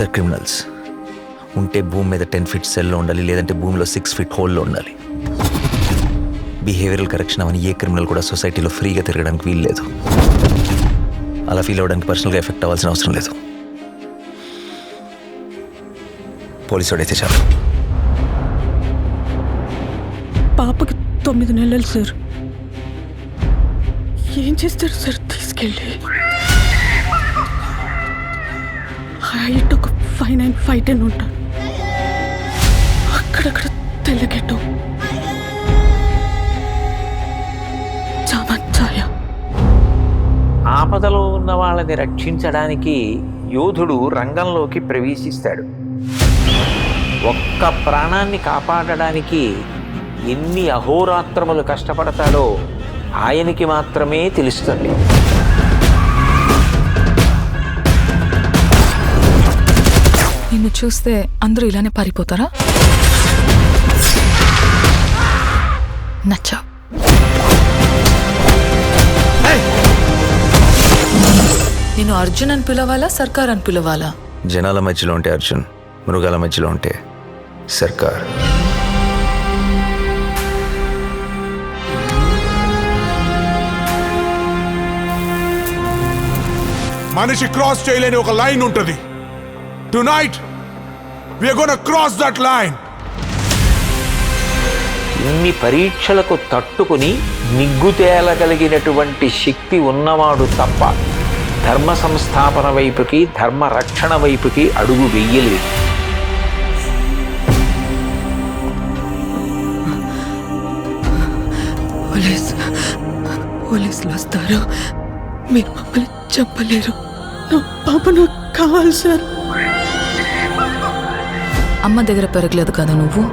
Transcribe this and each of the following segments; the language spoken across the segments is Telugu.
Are criminals. ఉంటే భూమి మీద 10 feet సెల్లో ఉండాలి, లేదంటే భూమిలో 6 feet హోల్లో ఉండాలి. బిహేవియరల్ కరెక్షన్ అవని ఏ క్రిమినల్ కూడా సొసైటీలో ఫ్రీగా తిరగడానికి వీలు లేదు. అలా ఫీల్ అవ్వడానికి పర్సనల్గా ఎఫెక్ట్ అవ్వాల్సిన అవసరం లేదు. పోలీసు వాడైతే చాలు. పాపకి 9 నెలలు సార్. ఏం చేస్తారు సార్ తీసుకెళ్ళి? హైట్ ఒక 5'9", 5'10" ఉంటారు. అక్కడక్కడ తెల్లగెట్టు చాయ. ఆపదలో ఉన్న వాళ్ళని రక్షించడానికి యోధుడు రంగంలోకి ప్రవేశిస్తాడు. ఒక్క ప్రాణాన్ని కాపాడడానికి ఎన్ని అహోరాత్రములు కష్టపడతాడో ఆయనకి మాత్రమే తెలుస్తుంది. నిన్ను చూస్తే అందరూ ఇలానే పారిపోతారా? నచ్చా. నేను అర్జున్ అని పిలవాలా, సర్కార్ అని పిలవాలా? జనాల మధ్యలో ఉంటే అర్జున్, మృగాల మధ్యలో ఉంటే సర్కార్. మనిషి క్రాస్ చేయలేని ఒక లైన్ ఉంటుంది. Tonight we are gonna cross that line. ఇన్ని పరీక్షలకు తట్టుకుని నిగ్గు తేలగలిగినటువంటి శక్తి ఉన్నవాడు తప్ప ధర్మ సంస్థాపన వైపుకి, ధర్మ రక్షణ వైపుకి అడుగు వెయ్యలేదు. పోలీసులు వస్తారు, మీరు మమ్మల్ని చెప్పలేరు. నా పాప నాకు కావాలి సార్. అమ్మ దగ్గర పెరగలేదు కదా నువ్వు.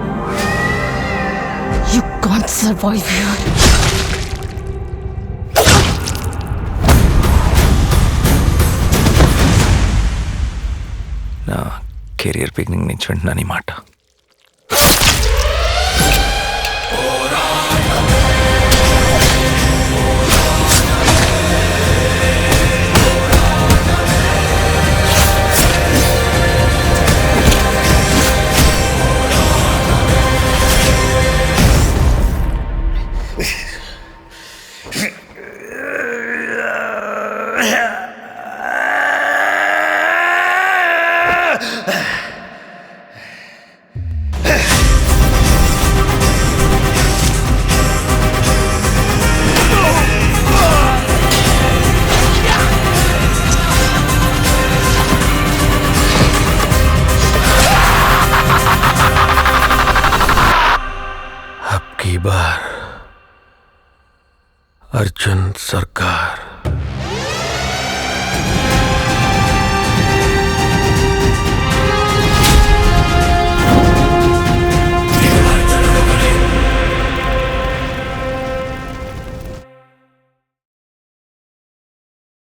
You can't survive here. నా కెరియర్ బిగినింగ్ నుంచి వింటున్నాను ఈ మాట. बार अर्जुन सरकार